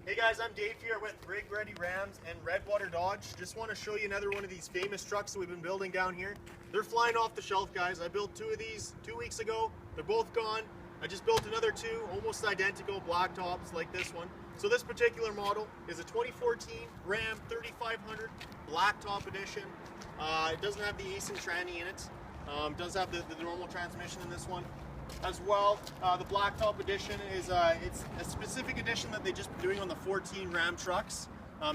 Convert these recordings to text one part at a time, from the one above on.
Hey guys, I'm Dave here with Rig Ready Rams and Redwater Dodge. Just want to show you another one of these famous trucks that we've been building down here. They're flying off the shelf, guys. I built two of these 2 weeks ago. They're both gone. I just built another two, almost identical black tops like this one. So this particular model is a 2014 Ram 3500 black top edition. It doesn't have the Ace and tranny in it. It does have the normal transmission in this one. As well, the blacktop edition is it's a specific edition that they just been doing on the 14 Ram trucks.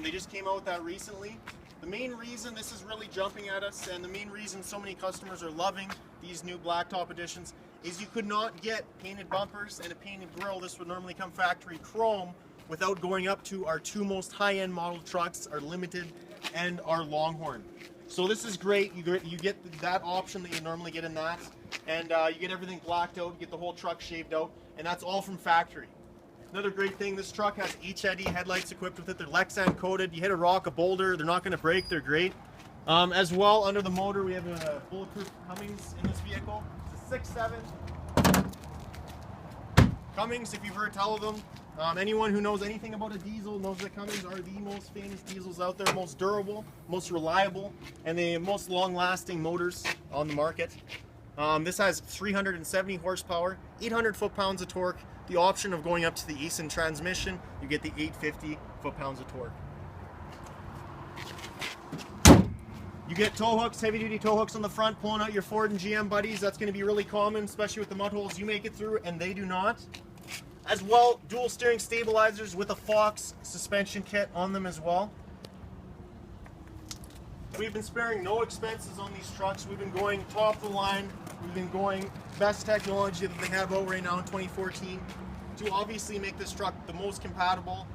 They just came out with that recently. The main reason this is really jumping at us, and the main reason so many customers are loving these new blacktop editions, is you could not get painted bumpers and a painted grille. This would normally come factory chrome without going up to our two most high-end model trucks, our Limited and our Longhorn. So this is great. You get that option that you normally get in that, and you get everything blacked out, you get the whole truck shaved out, and that's all from factory. Another great thing, this truck has HID headlights equipped with it. They're Lexan coated. You hit a rock, a boulder, they're not going to break. They're great. As well, under the motor, we have a bulletproof Cummins in this vehicle. It's a 6.7 Cummins, if you've heard tell of them. Anyone who knows anything about a diesel knows that Cummins are the most famous diesels out there, most durable, most reliable, and the most long-lasting motors on the market. This has 370 horsepower, 800 foot-pounds of torque. The option of going up to the Ace and transmission, you get the 850 foot-pounds of torque. You get tow hooks, heavy-duty tow hooks on the front, pulling out your Ford and GM buddies. That's going to be really common, especially with the mud holes you make it through, and they do not. As well, dual steering stabilizers with a Fox suspension kit on them as well. We've been sparing no expenses on these trucks. We've been going top of the line. We've been going best technology that they have out right now in 2014 to obviously make this truck the most compatible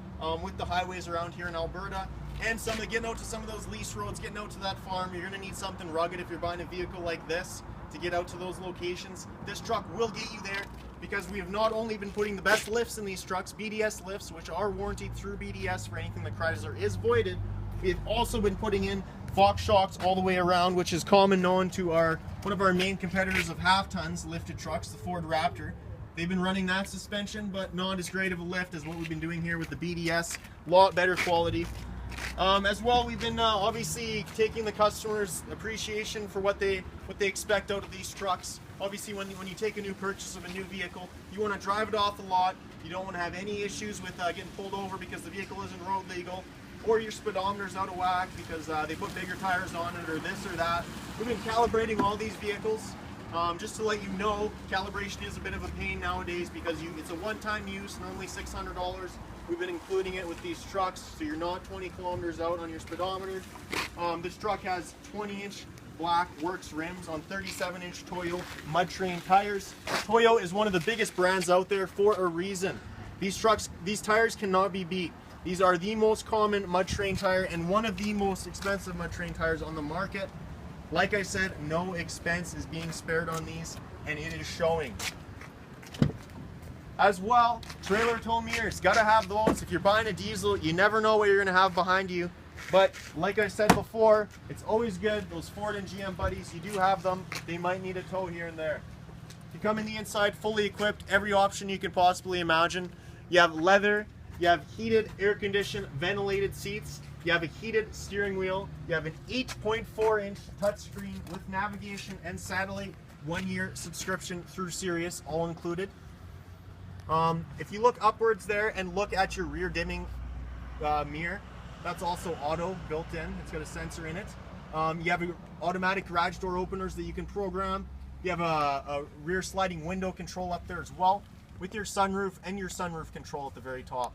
with the highways around here in Alberta. And getting out to some of those lease roads, getting out to that farm, you're going to need something rugged if you're buying a vehicle like this to get out to those locations. This truck will get you there, because we have not only been putting the best lifts in these trucks, BDS lifts, which are warranted through BDS for anything that Chrysler is voided. We have also been putting in Fox shocks all the way around, which is common known to one of our main competitors of half-tons lifted trucks, the Ford Raptor. They've been running that suspension, but not as great of a lift as what we've been doing here with the BDS. A lot better quality. As well, we've been obviously taking the customers' appreciation for what they expect out of these trucks. Obviously, when you take a new purchase of a new vehicle, you want to drive it off the lot. You don't want to have any issues with getting pulled over because the vehicle isn't road legal, or your speedometer's out of whack because they put bigger tires on it, or this or that. We've been calibrating all these vehicles. Just to let you know, calibration is a bit of a pain nowadays because it's a one-time use, normally $600. We've been including it with these trucks, so you're not 20 kilometers out on your speedometer. This truck has 20-inch black works rims on 37-inch Toyo mud train tires. Toyo is one of the biggest brands out there for a reason. These tires cannot be beat. These are the most common mud train tire and one of the most expensive mud train tires on the market. Like I said, no expense is being spared on these, and it is showing. As well, trailer tow mirrors, gotta have those. If you're buying a diesel, you never know what you're gonna have behind you. But like I said before, it's always good. Those Ford and GM buddies, you do have them. They might need a tow here and there. You come in the inside fully equipped, every option you can possibly imagine. You have leather, you have heated, air-conditioned, ventilated seats. You have a heated steering wheel. You have an 8.4-inch touchscreen with navigation and satellite, 1-year subscription through Sirius, all included. If you look upwards there and look at your rear dimming mirror, that's also auto built in. It's got a sensor in it. You have automatic garage door openers that you can program. You have a rear sliding window control up there as well, with your sunroof and your sunroof control at the very top.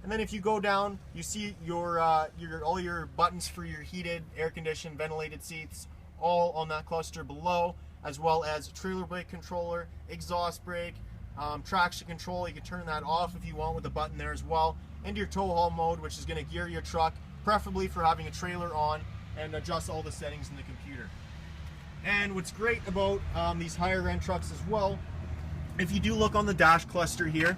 And then if you go down, you see all your buttons for your heated, air-conditioned, ventilated seats, all on that cluster below, as well as trailer brake controller, exhaust brake, traction control. You can turn that off if you want with a button there as well, and your tow haul mode, which is going to gear your truck, preferably for having a trailer on, and adjust all the settings in the computer. And what's great about these higher end trucks as well, if you do look on the dash cluster here,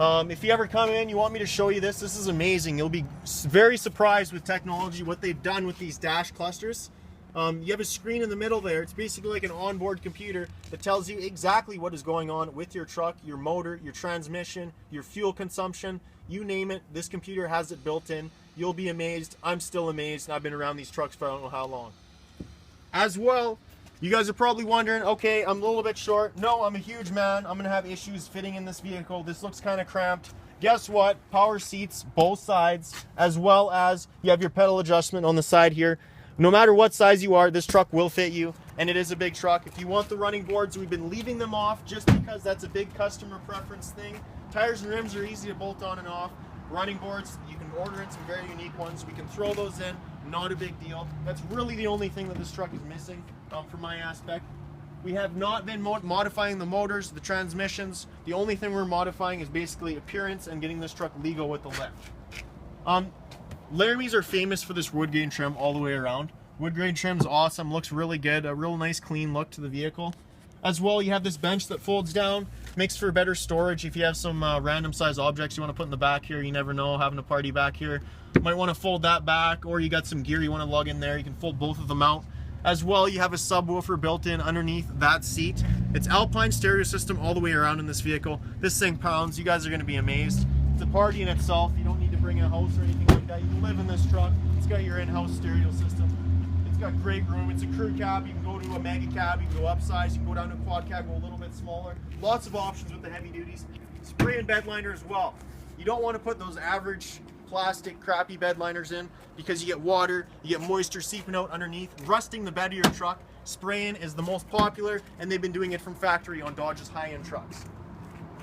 if you ever come in, you want me to show you this is amazing. You'll be very surprised with technology, what they've done with these dash clusters. You have a screen in the middle there. It's basically like an onboard computer that tells you exactly what is going on with your truck, your motor, your transmission, your fuel consumption, you name it. This computer has it built in. You'll be amazed. I'm still amazed, and I've been around these trucks for I don't know how long. As well, you guys are probably wondering, okay, I'm a little bit short. No, I'm a huge man. I'm gonna have issues fitting in this vehicle. This looks kind of cramped. Guess what? Power seats, both sides, as well as you have your pedal adjustment on the side here. No matter what size you are, this truck will fit you, and it is a big truck. If you want the running boards, we've been leaving them off just because that's a big customer preference thing. Tires and rims are easy to bolt on and off. Running boards, you can order in some very unique ones. We can throw those in, not a big deal. That's really the only thing that this truck is missing from my aspect. We have not been modifying the motors, the transmissions. The only thing we're modifying is basically appearance and getting this truck legal with the lift. Laramies are famous for this wood grain trim all the way around. Wood grain trim's awesome, looks really good, a real nice clean look to the vehicle. As well, you have this bench that folds down, makes for better storage. If you have some random size objects you want to put in the back here, you never know, having a party back here, you might want to fold that back, or you got some gear you want to lug in there, you can fold both of them out. As well, you have a subwoofer built in underneath that seat. It's Alpine stereo system all the way around in this vehicle. This thing pounds, you guys are going to be amazed. It's a party in itself. You don't need to bring a house or anything like that. You can live in this truck. It's got your in-house stereo system. It's got great room. It's a crew cab. You can go to a mega cab. You can go upsize. You can go down to a quad cab, go a little bit smaller. Lots of options with the heavy duties. Spray and bed liner as well. You don't want to put those average plastic crappy bed liners in because you get water, you get moisture seeping out underneath, rusting the bed of your truck. Spraying is the most popular, and they've been doing it from factory on Dodge's high-end trucks.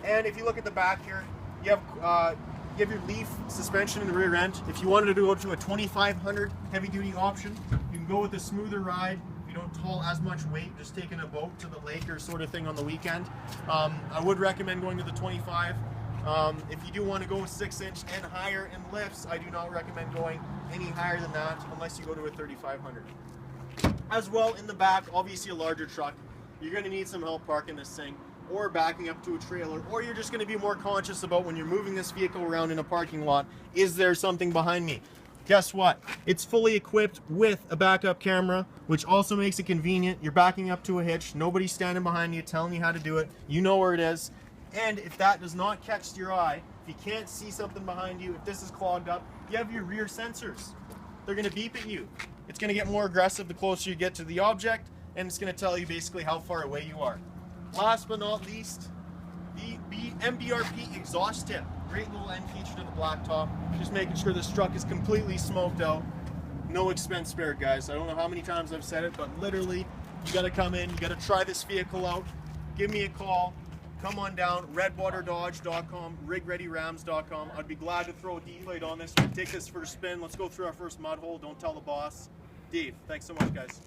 And if you look at the back here, you have your leaf suspension in the rear end. If you wanted to go to a 2500 heavy-duty option, you can go with a smoother ride. You don't haul as much weight, just taking a boat to the lake or sort of thing on the weekend. I would recommend going to the 25. If you do want to go 6-inch and higher in lifts, I do not recommend going any higher than that unless you go to a 3500. As well, in the back, obviously a larger truck, you're going to need some help parking this thing or backing up to a trailer, or you're just going to be more conscious about when you're moving this vehicle around in a parking lot, is there something behind me? Guess what? It's fully equipped with a backup camera, which also makes it convenient. You're backing up to a hitch, nobody's standing behind you telling you how to do it. You know where it is. And if that does not catch your eye, if you can't see something behind you, if this is clogged up, you have your rear sensors. They're going to beep at you. It's going to get more aggressive the closer you get to the object, and it's going to tell you basically how far away you are. Last but not least, the MBRP exhaust tip. Great little end feature to the blacktop. Just making sure this truck is completely smoked out. No expense spared, guys. I don't know how many times I've said it, but literally, you got to come in, you got to try this vehicle out. Give me a call. Come on down, redwaterdodge.com, rigreadyrams.com. I'd be glad to throw a deflate on this. Take this for a spin. Let's go through our first mud hole. Don't tell the boss. Dave, thanks so much, guys.